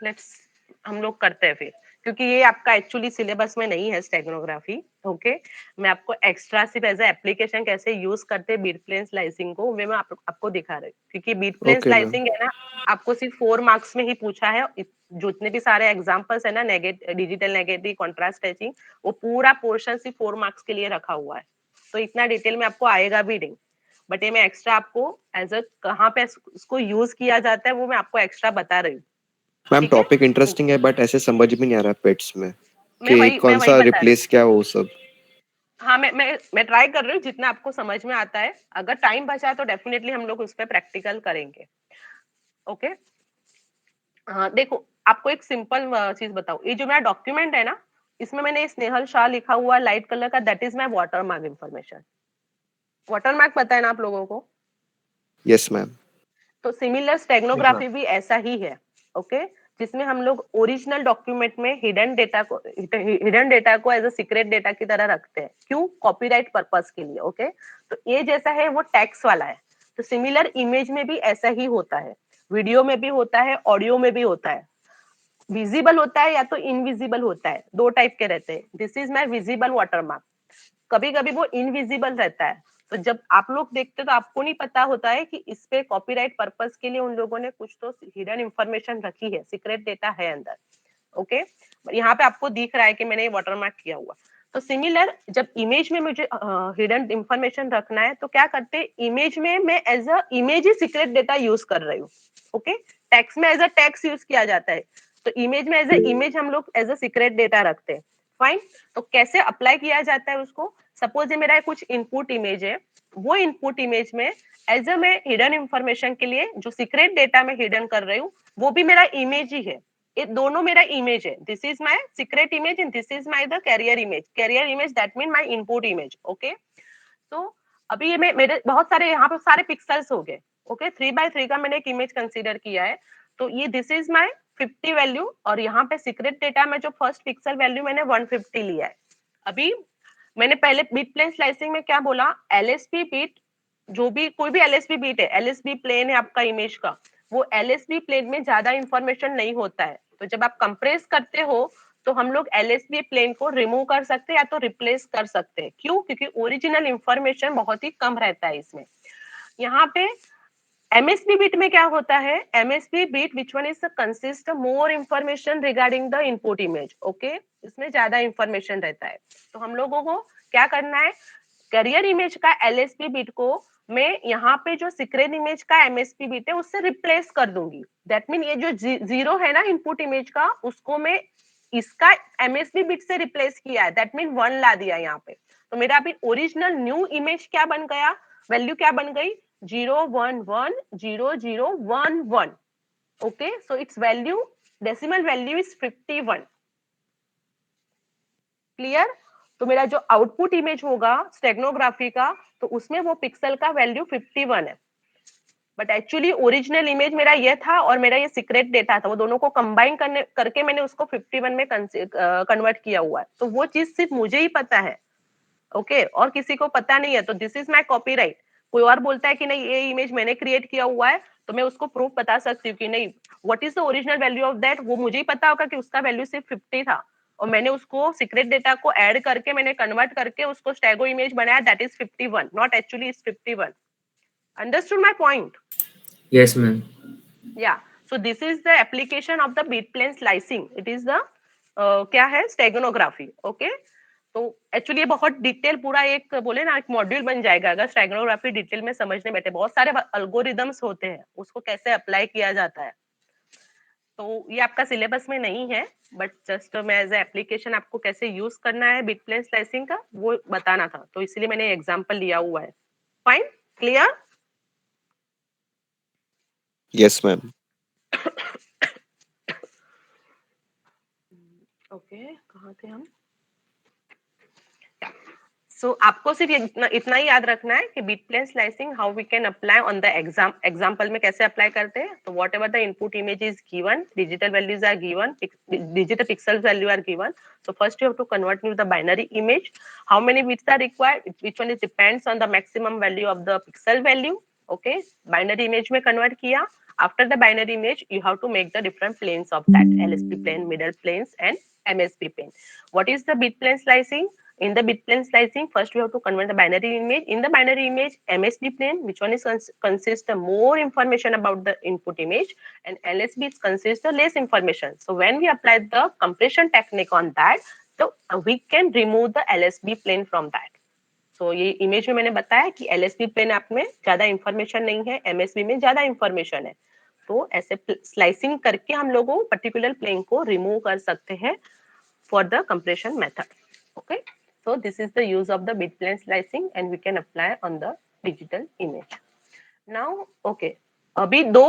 लेट्स हम लोग करते हैं फिर, क्योंकि ये आपका एक्चुअली सिलेबस में नहीं है स्टेगनोग्राफी। ओके, मैं आपको एक्स्ट्रा सिर्फ एज एप्लीकेशन कैसे यूज करते हैं बीट प्लेन स्लाइसिंग को, मैं आपको दिखा रही हूँ। क्योंकि bit plane okay ma'am. Slicing है ना, आपको सिर्फ 4 मार्क्स में ही पूछा है। जितने भी सारे एग्जांपल्स है ना, डिजिटल नेगेटिव, कॉन्ट्रास्ट स्ट्रेचिंग, वो पूरा पोर्शन सिर्फ 4 मार्क्स के लिए रखा हुआ है। तो इतना डिटेल में आपको आएगा भी नहीं, बट ये मैं एक्स्ट्रा आपको एज अ कहाँ पे इसको यूज किया जाता है वो मैं आपको एक्स्ट्रा बता रही हूँ। मैम ठीक है, टॉपिक इंटरेस्टिंग है बट ऐसे समझ में नहीं आ रहा पेट्स में मैं कि वही मैं कौन वही सा बता रही रिप्लेस क्या वो सब। हूँ। हाँ, मैं ट्राई कर रही हूँ जितना आपको समझ में आता है। अगर टाइम बचा तो डेफिनेटली हम लोग उस पर प्रैक्टिकल करेंगे। ओके, हाँ देखो, आपको एक सिंपल चीज बताओ, ये जो मेरा डॉक्यूमेंट है ना, इसमें मैंने स्नेहल शाह लिखा हुआ लाइट कलर का, that is my watermark information. Watermark पता है ना आप लोगों को? Yes ma'am. तो सिमिलर स्टेगनोग्राफी भी ऐसा ही है। ओके, जिसमें हम लोग ओरिजिनल डॉक्यूमेंट में हिडन डेटा को एज अ सीक्रेट डेटा की तरह रखते हैं। क्यों? कॉपीराइट पर्पस के लिए। ओके, तो ये जैसा है वो टैक्स वाला है, तो सिमिलर इमेज में भी ऐसा ही होता है, वीडियो में भी होता है, ऑडियो में भी होता है। विजिबल होता है या तो इनविजिबल होता है, दो टाइप के रहते हैं। This is my visible watermark. कभी कभी वो इनविजिबल रहता है, तो जब आप लोग देखते हो तो आपको नहीं पता होता है कि इस पे कॉपीराइट पर्पस के लिए उन लोगों ने कुछ तो हिडन इंफॉर्मेशन रखी है, सीक्रेट डेटा है अंदर। ओके, यहाँ पे आपको दिख रहा है कि मैंने वाटरमार्क किया हुआ। तो सिमिलर जब इमेज में मुझे हिडन इंफॉर्मेशन रखना है तो क्या करते हैं, इमेज में मैं एज अ इमेज ही सीक्रेट डेटा यूज कर रही हूँ। ओके, टेक्स्ट में एज अ टेक्स्ट यूज किया जाता है, तो इमेज में एज अ इमेज हम लोग एज अ सीक्रेट डेटा रखते हैं। फाइन, तो कैसे अप्लाई किया जाता है उसको? सपोज ये मेरा कुछ इनपुट इमेज है, वो इनपुट इमेज में एज अ मैं हिडन इंफॉर्मेशन के लिए जो सीक्रेट डेटा में हिडन कर रही हूँ वो भी मेरा इमेज ही है। ये दोनों मेरा इमेज है, this is my secret image and this is my the carrier image that mean my input image. Okay, तो अभी ये मेरे बहुत सारे यहाँ पे सारे पिक्सल्स हो गए। ओके, 3x3 का मैंने एक इमेज कंसीडर किया है, तो ये दिस इज माय 50 वैल्यू, और यहाँ पे सीक्रेट डेटा में जो फर्स्ट पिक्सल वैल्यू मैंने 150 लिया है। अभी मैंने पहले बिट प्लेन स्लाइसिंग में क्या बोला, एलएसबी बिट, जो भी कोई भी एलएसबी बिट है, एलएसबी प्लेन है आपका इमेज का, वो एलएसबी प्लेन में ज्यादा इंफॉर्मेशन नहीं होता है। तो जब आप कंप्रेस करते हो तो हम लोग एलएसबी प्लेन को रिमूव कर सकते हैं या तो रिप्लेस कर सकते हैं। क्यों? क्योंकि ओरिजिनल इंफॉर्मेशन बहुत ही कम रहता है इसमें। यहाँ पे MSB bit में क्या होता है, MSB bit which one is consist more information regarding the input image. Okay, इसमें ज्यादा इंफॉर्मेशन रहता है। तो हम लोगों को क्या करना है, कैरियर इमेज का LSB बिट को मैं यहाँ पे जो सीक्रेट इमेज का MSB बिट है उससे रिप्लेस कर दूंगी। दैट मीन ये जो जीरो है ना इनपुट इमेज का, उसको मैं इसका MSB बिट से रिप्लेस किया है, दैट मीन 1 ला दिया यहाँ पे। तो मेरा अभी ओरिजिनल न्यू इमेज क्या बन गया, वैल्यू क्या बन गई, 0110011। Okay, so it's value, decimal value is 51। Clear? तो मेरा जो आउटपुट इमेज होगा स्टेगनोग्राफी का, तो उसमें वो पिक्सल का वैल्यू 51 है। बट एक्चुअली ओरिजिनल इमेज मेरा ये था और मेरा ये सीक्रेट डेटा था, वो दोनों को कंबाइन करके मैंने उसको 51 में कन्वर्ट किया हुआ है। तो वो चीज सिर्फ मुझे ही पता है। ओके, और किसी को पता नहीं है, तो दिस इज माय कॉपीराइट। कोई और बोलता है कि नहीं ये इमेज मैंने क्रिएट किया हुआ है, तो मैं उसको प्रूफ बता सकती हूँ कि नहीं, what is the original value of that, वो मुझे ही पता होगा कि उसका वैल्यू सिर्फ 50 था, और मैंने उसको सीक्रेट डेटा को ऐड करके मैंने कन्वर्ट करके उसको स्टेगो इमेज बनाया, that is 51, not actually is 51। Understood my point? Yes ma'am. Yeah, so this is the application of the bit plane slicing, it is the क्या है, स्टेगनोग्राफी। ओके, तो actually ये बहुत डिटेल पूरा एक बोले ना एक मॉड्यूल बन जाएगा अगर स्टेगनोग्राफी डिटेल में समझने बैठे। बहुत सारे अल्गोरिदम्स होते हैं, उसको कैसे अप्लाई किया जाता है। तो ये आपका सिलेबस में नहीं है, बट जस्ट मैं एज एप्लीकेशन आपको कैसे यूज करना है बिट प्लेन स्लाइसिंग का वो बताना था, तो इसलिए मैंने एग्जांपल लिया हुआ है. Fine, clear? Yes, ma'am. Okay, कहाँ थे हम? सो आपको सिर्फ इतना ही याद रखना है कि bit plane slicing how we can apply on the example में कैसे अप्लाई करते हैं. तो whatever the input image is given, digital values are given, digital pixel value are given. So first you have to convert into the binary image. How many bits are required? Which one is depends on the maximum value of the pixel value. Okay, binary image में convert किया. After the binary image, you have to make the different planes of that LSP plane, middle planes, and MSP plane. What is the bit plane slicing? In the bit plane slicing, first we have to convert the binary image. In the binary image, MSB plane, which one is consists of more information about the input image, and LSB consists of less information. So when we apply the compression technique on that, so we can remove the LSB plane from that. So ये image में मैंने बताया कि LSB plane आप में ज्यादा information नहीं है, MSB में ज्यादा इंफॉर्मेशन है. तो ऐसे स्लाइसिंग करके हम लोग पर्टिकुलर प्लेन को रिमूव कर सकते हैं for the compression method. Okay, so this is the use of the bit plane slicing and we can apply on the digital image. Now, okay, अभी दो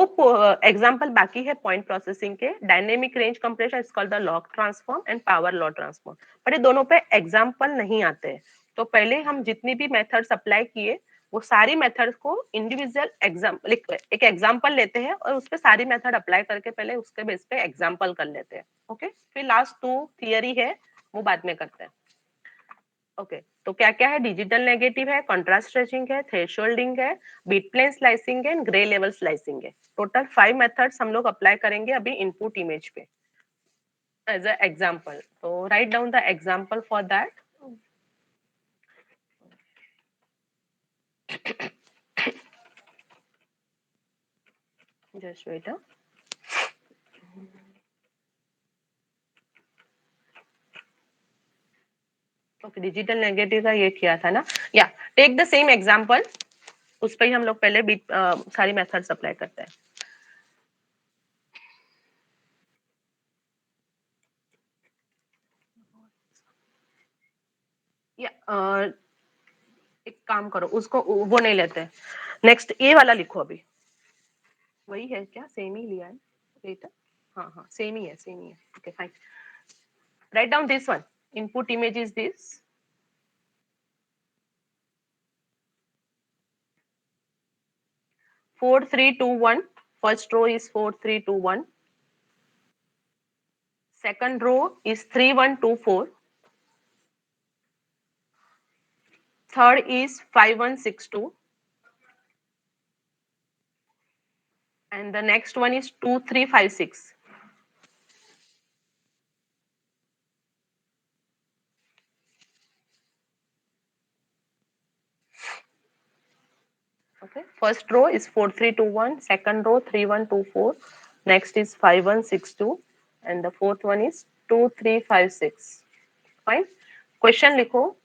एग्जांपल बाकी है पॉइंट प्रोसेसिंग के. Dynamic range compression is called the log transform and power law transform, पर ये दोनों पे example नहीं आते हैं. तो पहले हम जितनी भी मेथड्स अप्लाई किए वो सारी मेथड्स को इंडिविजुअल एक एग्जांपल लेते हैं और उस पे सारी मेथड अप्लाई करके पहले उसके बेस पे एग्जांपल कर लेते हैं. ओके, फिर लास्ट टू थियरी है वो बाद में करते हैं. ओके, तो क्या क्या है? डिजिटल नेगेटिव है, कंट्रास्ट स्ट्रेचिंग है, थ्रेशोल्डिंग है, बिट प्लेन स्लाइसिंग है, ग्रे लेवल स्लाइसिंग है. टोटल 5 मेथड्स हम लोग अप्लाई करेंगे अभी इनपुट इमेज पे एज अ एग्जांपल. तो write down the example for that. Just wait. Okay, digital negative का ये किया था ना. या टेक द सेम एग्जांपल, उस पर ही हम लोग पहले बिट सारी मेथड्स अप्लाई करते हैं. या एक काम करो, उसको वो नहीं लेते. नेक्स्ट ए वाला लिखो. अभी वही है क्या? सेम ही लिया है. वेट, हाँ हाँ सेम ही है, सेम ही है. Okay fine. Write down this one. Input image is this. 4321. First row is 4321. Second row is 3124. Third is 5162. And the next one is 2356. Okay. First row is 4321. Second row 3124. Next is 5162. And the fourth one is 2356. Fine. Question likho.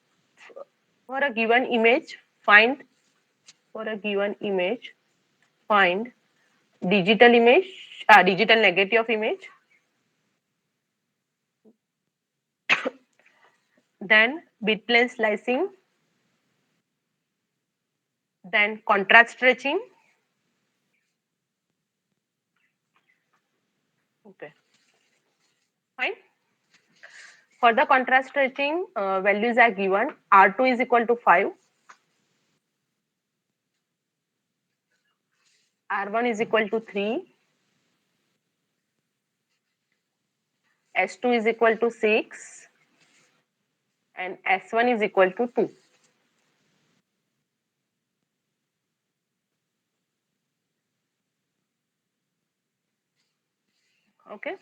For a given image, find find digital image, digital negative of image, then bit plane slicing, then contrast stretching. Okay, fine. For the contrast stretching, values are given. R2 is equal to 5. R1 is equal to 3. S2 is equal to 6. And S1 is equal to 2. Okay.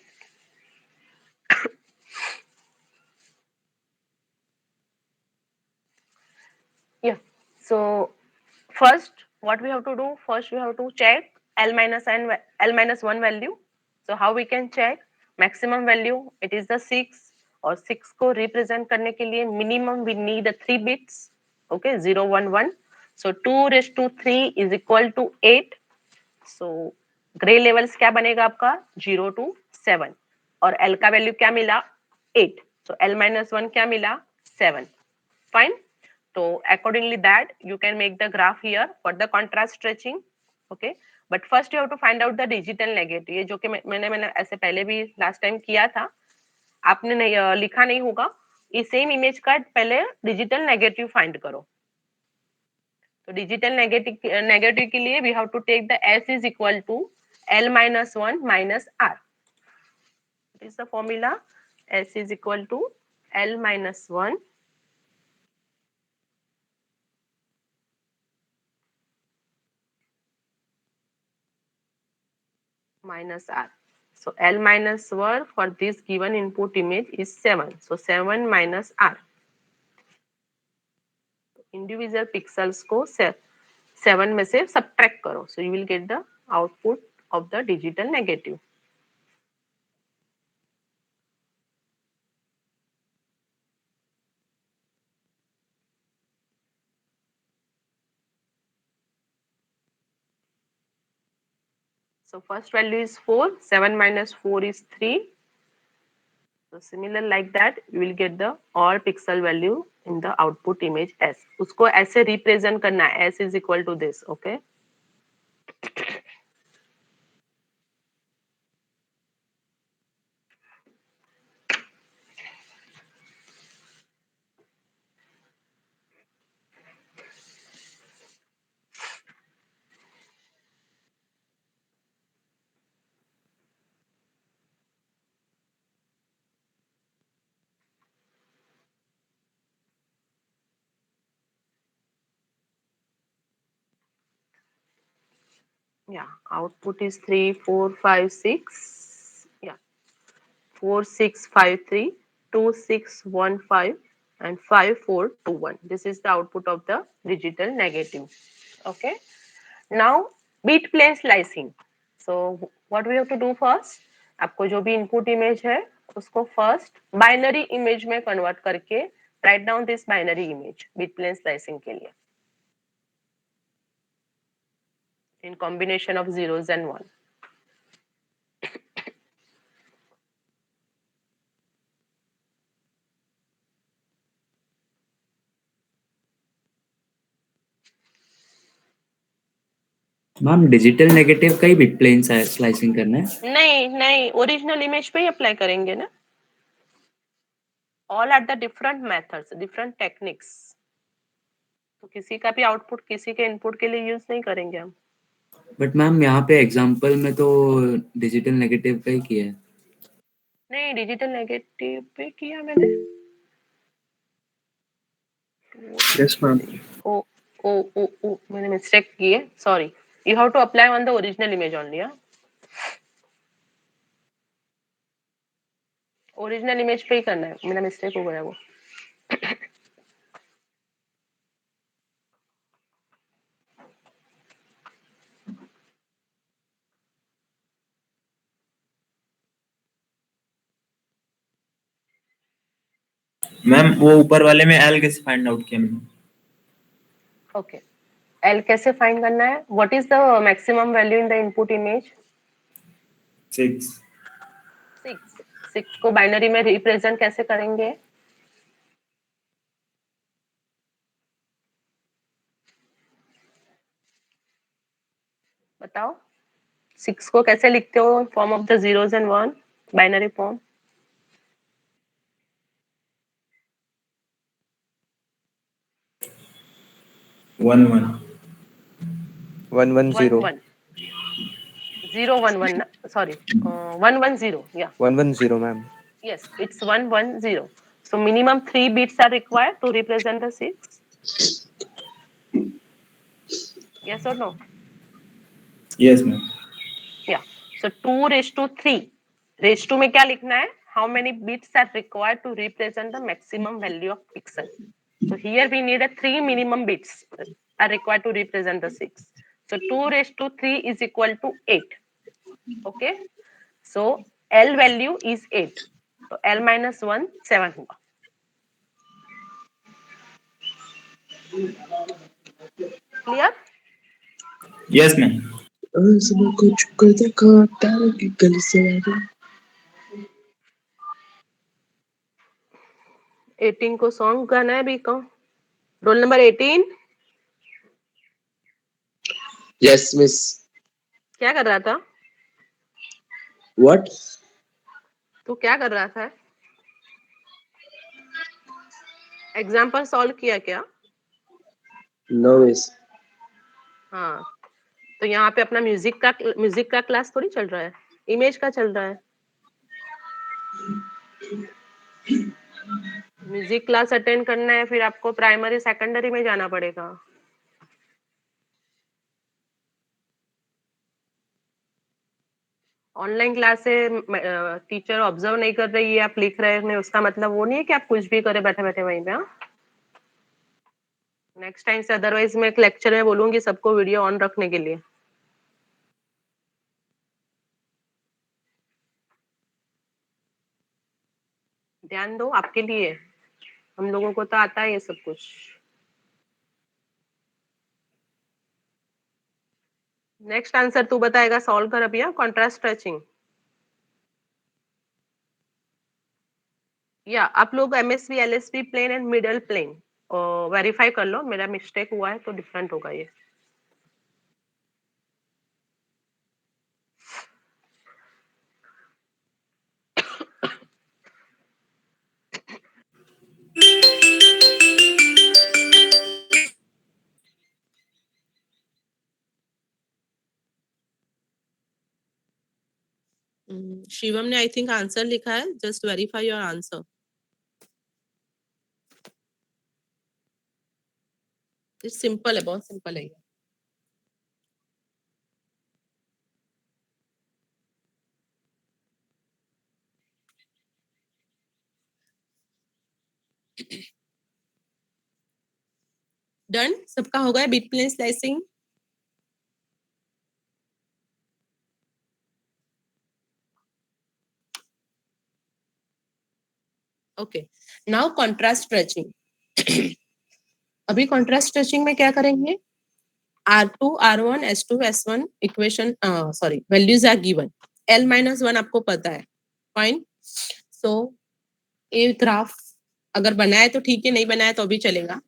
Yeah. So first, what we have to do? First, we have to check L minus n, L minus 1 value. So how we can check? Maximum value, it is the 6. और 6 को represent करने के लिए minimum we need 3 bits. Okay, 0, 1, 1. So 2 raised to 3 is equal to 8. So gray levels क्या बनेगा आपका? 0 to 7 और L का वैल्यू क्या मिला 8, so L minus 1 क्या मिला 7. Fine. So accordingly that you can make the graph here for the contrast stretching. Okay, but first you have to find out the digital negative. ये जो कि मैंने ऐसे पहले भी लास्ट टाइम किया था, आपने नहीं लिखा नहीं होगा. इस सेम इमेज का पहले डिजिटल नेगेटिव फाइंड करो. तो डिजिटल नेगेटिव के लिए we have to take the S is equal to L minus 1 minus R. What is the formula? S is equal to L minus 1 minus R. So L minus 1 for this given input image is 7. So 7 minus R. Individual pixels को 7 में से subtract करो. So you will get the output of the digital negative. So first value is 4. 7 minus 4 is 3. So similar like that, you will get the all pixel value in the output image S. उसको ऐसे represent करना है. S is equal to this. Okay. Yeah, output is 3, 4, 5, 6. Yeah, 4, 6, 5, 3, 2, 6, 1, 5, and 5, 4, 2, 1. This is the output of the digital negative. Okay. Now, bit plane slicing. So, what we have to do first? आपको जो भी input image है, उसको first binary image में convert करके write down this binary image bit plane slicing के लिए. In combination of zeros and one. Ma'am digital negative का ही बिट प्लेन स्लाइसिंग करना है? नहीं ओरिजिनल इमेज पे ही अप्लाई करेंगे ना. All are the different methods, different techniques. तो किसी का भी आउटपुट किसी के इनपुट के लिए यूज नहीं करेंगे हम. बट मैम यहाँ पे एग्जांपल में तो डिजिटल नेगेटिव का ही किया है. नहीं, डिजिटल नेगेटिव पे किया मैंने. Yes, ma'am. ओ मैंने मिस्टेक की है, sorry. You have to apply on the original image only. Original image पे ही करना है, मेरा मिस्टेक हो गया वो. मैम वो ऊपर वाले में एल कैसे फाइंड आउट किया मैंने? ओके, एल कैसे फाइंड करना है? What is the maximum value in the input image? 6. 6 को बाइनरी में रिप्रेजेंट कैसे करेंगे? बताओ, 6 को कैसे लिखते हो? Form of the zeros and one, binary form. 1 1. 110. 1 0 1 1, sorry, 110. Yeah, 110, ma'am. yes, it's 110. So minimum 3 bits are required to represent the 6. Yes or no? Yes ma'am. Yeah. So 2 raised to 3. Raised to में क्या लिखना है? How many bits are required to represent the maximum value of pixel? So here we need a 3 minimum bits are required to represent the 6. So 2 raised to 3 is equal to 8. Okay. So L value is 8. So L minus 1 7 हुआ. Clear? Yes ma'am. 18 को song गाना है B का। Roll number 18 Yes, miss. क्या कर रहा था? What? तू क्या कर रहा था? एग्जाम्पल सॉल्व किया क्या? No, miss. हाँ, तो यहाँ पे अपना म्यूजिक का क्लास थोड़ी चल रहा है, इमेज का चल रहा है। म्यूजिक क्लास अटेंड करना है, फिर आपको प्राइमरी सेकेंडरी में जाना पड़ेगा। ऑनलाइन क्लास से टीचर ऑब्जर्व नहीं कर रही है, आप लिख रहे हैं, उसका मतलब वो नहीं है कि आप कुछ भी करें बैठे बैठे वहीं पे। हाँ, नेक्स्ट टाइम से अदरवाइज मैं एक लेक्चर में बोलूंगी सबको वीडियो ऑन रखने के लिए। ध्यान दो, आपके लिए, हम लोगों को तो आता है ये सब कुछ। नेक्स्ट आंसर तू बताएगा, सॉल्व कर अभी। कॉन्ट्रास्ट स्ट्रेचिंग या आप लोग MSB LSB plane and middle plane verify कर लो, मेरा मिस्टेक हुआ है तो डिफरेंट होगा ये। शिवम ने आई थिंक आंसर लिखा है, just verify your answer. Simple है, बहुत सिंपल है। डन, सबका हो गया bit plane slicing. Okay, now contrast stretching. अभी कॉन्ट्रास्ट स्ट्रेचिंग में क्या करेंगे? R2, R1, S2, S1 equation, sorry, values are given. L-1 आपको पता है, फाइन। सो ये ग्राफ अगर बनाए तो ठीक है, नहीं बनाए तो भी चलेगा।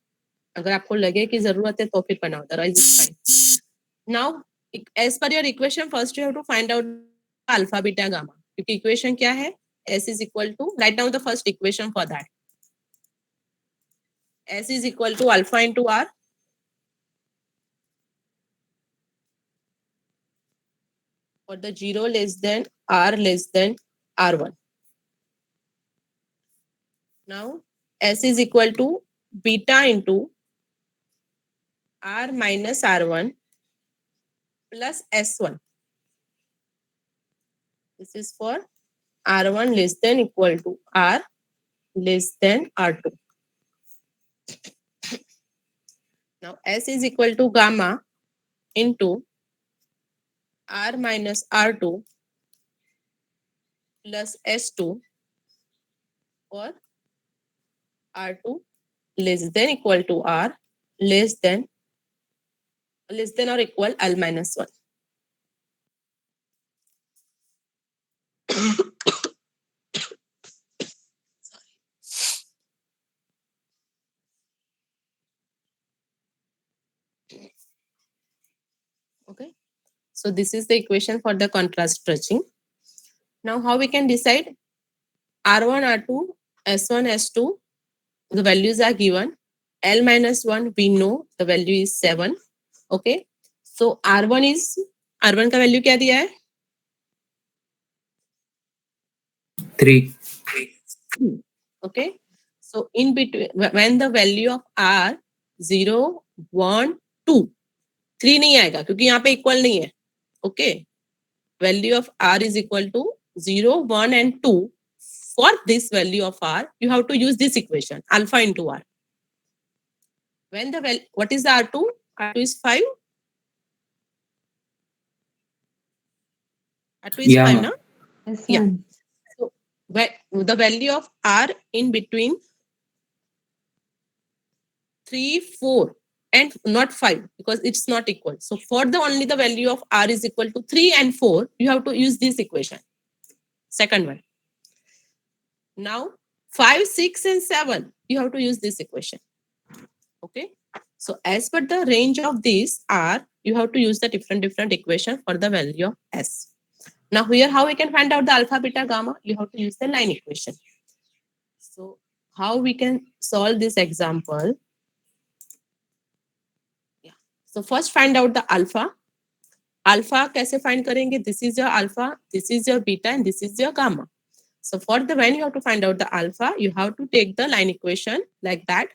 अगर आपको लगे कि जरूरत है तो फिर बनाओ, otherwise it's fine. Now as पर your equation first you have to find out alpha beta gamma, क्योंकि इक्वेशन क्या है? S is equal to, write down the first equation for that. S is equal to alpha into R. For the 0 less than R less than R1. Now S is equal to beta into R minus R1 plus S1. This is for R1 less than equal to R less than R2. Now S is equal to gamma into R minus R2 plus S2 for R2 less than equal to R less than or equal L minus 1. Okay, so this is the equation for the contrast stretching. Now how we can decide? R1, R2, S1, S2, the values are given. L minus 1, we know the value is 7. Okay, so R1 का value क्या दिया है? 3. Okay, so in between, when the value of R 0, 1, 2, 3 नहीं आएगा क्योंकि यहाँ पे equal नहीं है. Okay, value of R is equal to 0, 1 and 2. For this value of R, you have to use this equation, alpha into R. When the value, what is the R2? R2 is 5. R2 is 5, no? Yes, Yeah. ma'am. So the value of R in between 3, 4 and not 5 because it's not equal. So for the only the value of R is equal to 3 and 4, you have to use this equation. Second one. Now 5, 6 and 7, you have to use this equation. Okay, so as per the range of these R, you have to use the different equation for the value of S. Now here, how we can find out the alpha, beta, gamma? You have to use the line equation. So how we can solve this example? Yeah. So first find out the alpha. Alpha कैसे find करेंगे? This is your alpha, this is your beta, and this is your gamma. So for the when you have to find out the alpha, you have to take the line equation like that.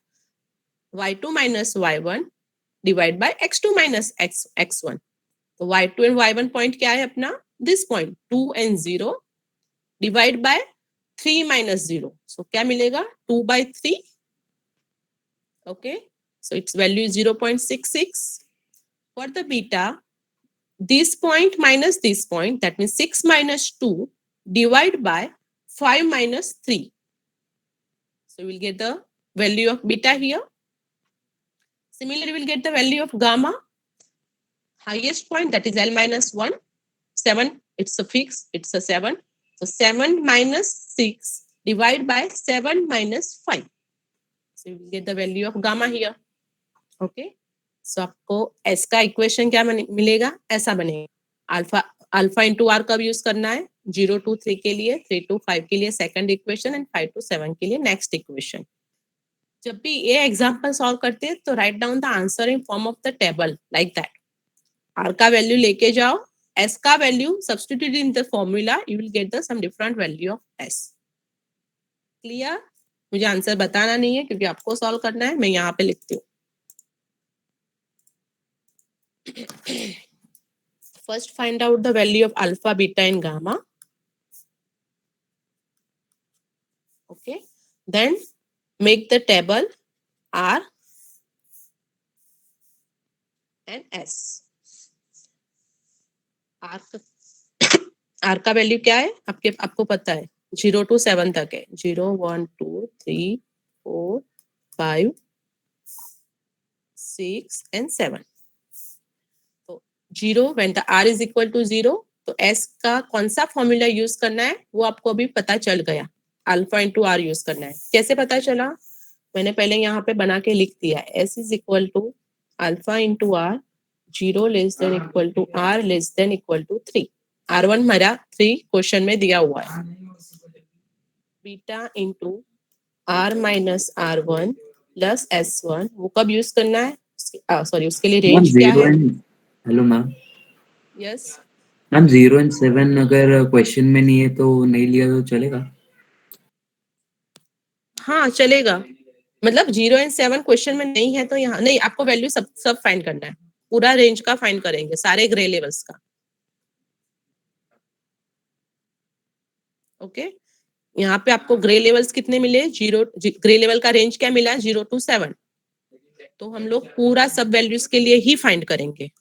Y2 minus Y1 divide by X2 minus X1. तो Y2 and Y1 point क्या है अपना? This point 2 and 0 divide by 3 minus 0. So क्या मिलेगा? 2 by 3. Okay. So its value is 0.66. For the beta, this point minus this point, that means 6 minus 2 divide by 5 minus 3. So we'll get the value of beta here. Similarly, we'll get the value of gamma. Highest point, that is L minus 1. 7, it's a fix, it's a 7. So 7 minus 6 divide by 7 minus 5. So you will get the value of gamma here. Okay. So आपको S का equation क्या मिलेगा? ऐसा बनेगा. Alpha into are कब use करना है? 0 to 3 के लिए, 3 to 5 के लिए सेकंड इक्वेशन एंड 5 to 7 के लिए नेक्स्ट इक्वेशन. जब भी ये एग्जांपल सॉल्व करते हैं तो write down the answer in form of the table like that. R का वैल्यू लेके जाओ, S का value substitute in the formula, you will get the some different value of S. Clear? मुझे answer बताना नहीं है क्योंकि आपको सॉल्व करना है. मैं यहाँ पे लिखती हूँ. First find out the value of alpha, beta and gamma. Okay. Then make the table R and S. R का वैल्यू क्या है? आपको पता है 0 to 7 तक है. 0, 1, 2, 3, 4, 5, 6 and 7. तो 0 when the R is equal to 0, तो S का कौन सा फॉर्मूला यूज करना है वो आपको अभी पता चल गया. अल्फा इंटू आर यूज करना है. कैसे पता चला? मैंने पहले यहाँ पे बना के लिख दिया. S is equal to alpha into R, 0 less than equal to R less than equal to 3. R1 मेरा 3 क्वेश्चन में दिया हुआ है. Beta into R minus R1 plus S1 वो कब यूज करना है? सॉरी उसके लिए रेंज क्या है? Hello ma'am. Yes ma'am 0 and 7 अगर क्वेश्चन में नहीं है तो नहीं लिया तो चलेगा? हाँ चलेगा. मतलब 0 and 7 क्वेश्चन में नहीं है तो यहाँ नहीं, आपको वैल्यू सब फाइंड करना है. पूरा रेंज का फाइंड करेंगे, सारे ग्रे लेवल्स का. ओके. यहाँ पे आपको ग्रे लेवल्स कितने मिले? 0. ग्रे लेवल का रेंज क्या मिला? 0 to 7. तो हम लोग पूरा सब वैल्यूज के लिए ही फाइंड करेंगे.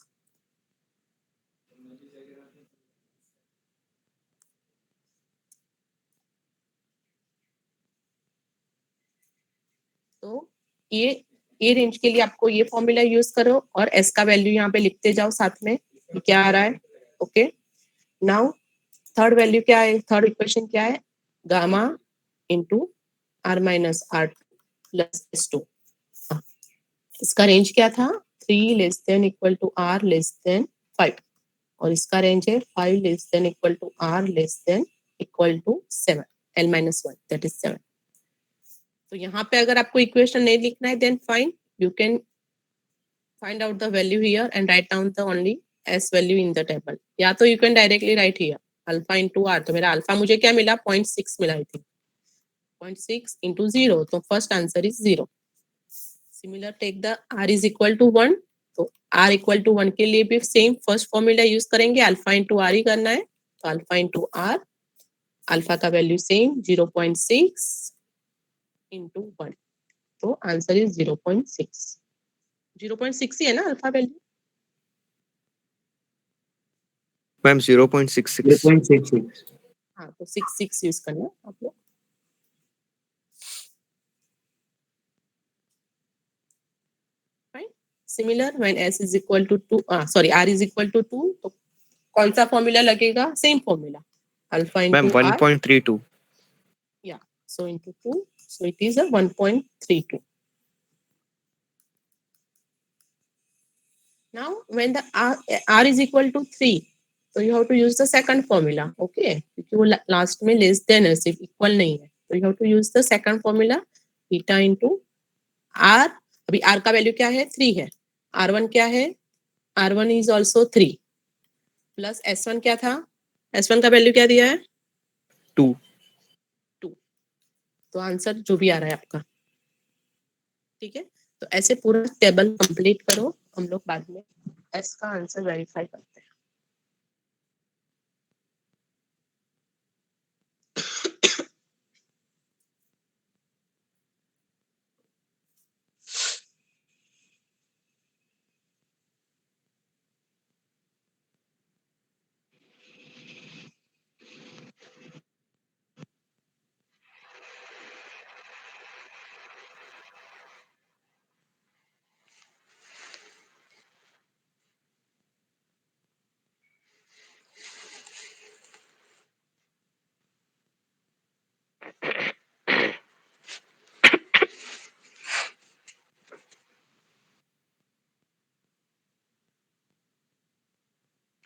तो ये रेंज के लिए आपको ये फॉर्मूला यूज करो और एस का वैल्यू यहाँ पे लिखते जाओ साथ में. क्या आ रहा है? ओके. नाउ थर्ड वैल्यू क्या है? थर्ड इक्वेशन क्या है? Gamma into R minus R plus S2. इसका रेंज क्या था? 3 less than equal to R less than 5 और इसका रेंज है 5 less than equal to R less than equal to 7. L minus 1 that is 7. तो यहाँ पे अगर आपको इक्वेशन नहीं लिखना है then fine, you can find out the value here and write down the only S value in the table. या तो you can directly write here alpha into R. तो मेरा अल्फा मुझे क्या मिला? 0.6 मिला. I think 0.6 into 0. तो first answer is 0. Similar take the R is equal to 1. तो आर इक्वल टू 1 के लिए भी सेम फर्स्ट फॉर्मूला यूज करेंगे. अल्फा इंटू आर ही करना है. तो अल्फा इंटू आर, अल्फा का वैल्यू सेम 0.6 into 1. तो आंसर इज 0.6. 0.6 ही है ना अल्फा वैल्यू? मैम 0.66. 0.66. हाँ तो 6 यूज करना है आप लोग. Fine. Similar when s is equal to 2, sorry r is equal to 2, तो कौन सा फॉर्मूला लगेगा? Same formula alpha ma'am into R. 1.32. या so into 2 So it is a 1.32. Now, when the R is equal to 3, so you have to use the second formula, okay? क्योंकि वो last में less than है, सिर्फ equal नहीं है. So you have to use the second formula, beta into R. अभी R का value क्या है? 3 है. R1 क्या है? R1 is also 3. Plus S1 क्या था? S1 का value क्या दिया है? 2. 2. तो आंसर जो भी आ रहा है आपका, ठीक है? तो ऐसे पूरा टेबल कंप्लीट करो, हम लोग बाद में एस का आंसर वेरीफाई करते हैं.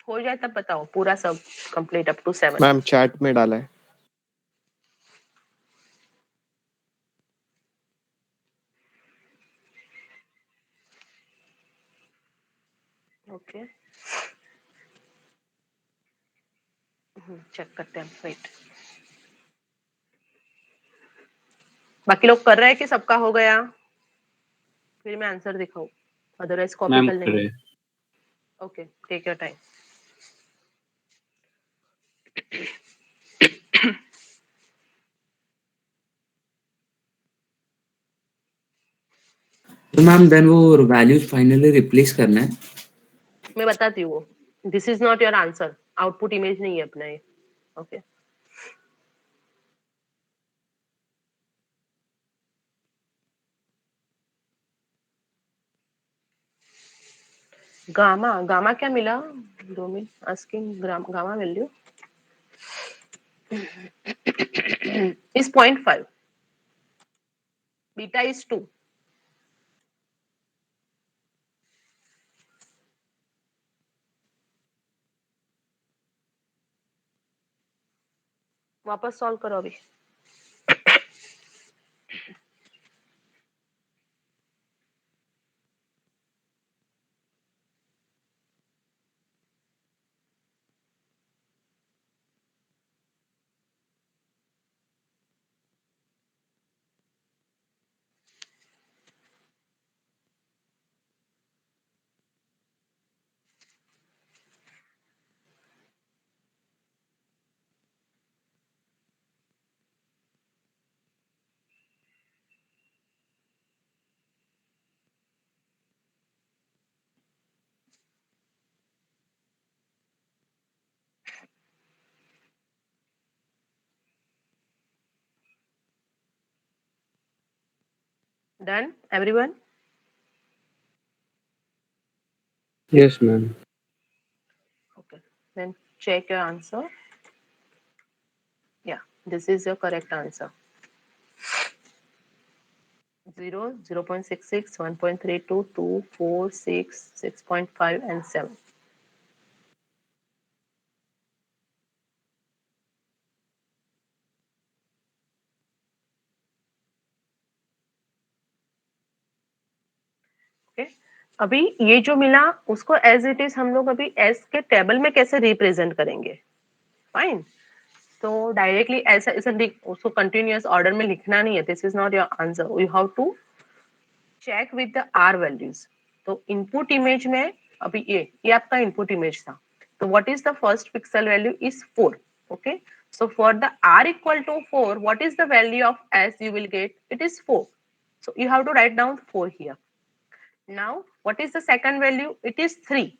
हो जाए तब बताओ, पूरा सब complete up to 7. Ma'am chat में डाला है. ओके, चेक करते हैं. वेट, बाकी लोग कर रहे हैं कि सबका हो गया? फिर मैं आंसर दिखाऊं, अदरवाइज कॉपी मैम कर लेंगे. करे ओके, टेक योर टाइम. तो मैम देन वो वैल्यूज फाइनली रिप्लेस करना है. मैं बताती हूँ. This is not your answer, output image नहीं है अपना ये. ओके, गामा, गामा क्या मिला? Domain asking gamma value is 0.5, beta is 2. वापस सॉल्व करो अभी. Done, everyone? Yes ma'am. Okay, then check your answer. Yeah, this is your correct answer. 0, 0.66, 1.32, 2, 4, 6, 6.5, and 7. Okay, अभी ये जो मिला उसको एज इट इज हम लोग अभी एस के टेबल में कैसे रिप्रेजेंट करेंगे? फाइन. तो डायरेक्टली ऐसा ऐसा उसको कंटिन्यूअस ऑर्डर में लिखना नहीं है. This is not your answer. You have to check with the R values. तो इनपुट इमेज में अभी ये आपका इनपुट इमेज था. तो what is the first pixel value is 4. ओके, so for the r equal to 4, what is the value of s you will get? It is 4. So you have to write down 4 here. Now what is the second value? It is 3.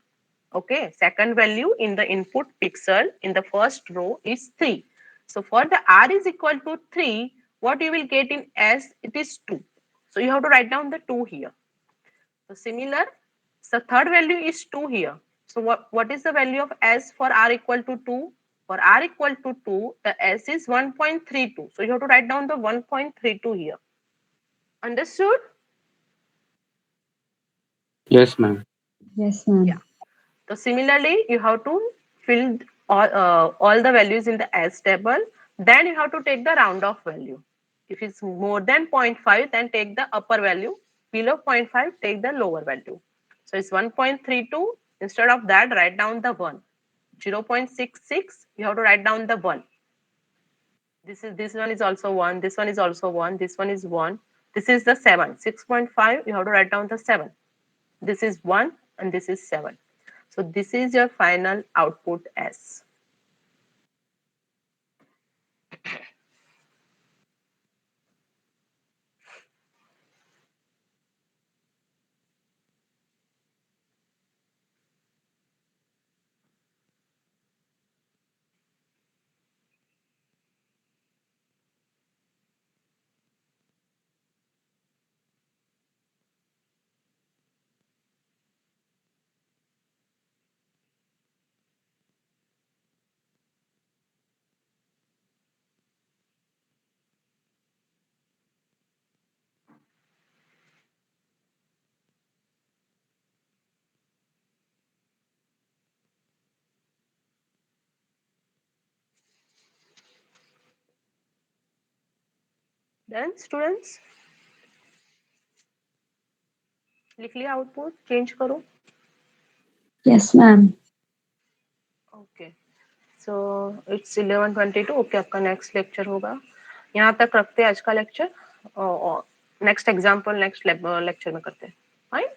Okay, second value in the input pixel in the first row is 3. So for the r is equal to 3, what you will get in s? It is 2. So you have to write down the 2 here. So similar, so third value is 2 here. So what is the value of s for r equal to 2? For r equal to 2, the s is 1.32. So you have to write down the 1.32 here. Understood? Yes, ma'am. Yes, ma'am. Yeah. So similarly, you have to fill all the values in the S table. Then you have to take the round off value. If it's more than 0.5, then take the upper value. Below 0.5, take the lower value. So it's 1.32. Instead of that, write down the 1. 0.66, you have to write down the 1. This one is also 1. This one is also 1. This one is 1. This is the 7. 6.5, you have to write down the 7. This is 1 and this is 7. So this is your final output S. Then students, लिख लिया output, change करो. Yes, ma'am. Okay, so it's 11:22. Okay, आपका next lecture होगा. यहाँ तक रखते हैं आज का lecture. Next example next lecture में करते हैं. Fine.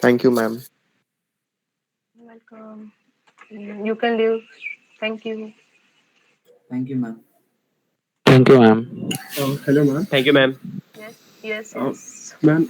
Thank you, ma'am. Welcome. You can leave. Thank you. Thank you, ma'am. Thank you, ma'am. Hello, ma'am. Thank you, ma'am. Yes, yes, Oh. yes. Ma'am,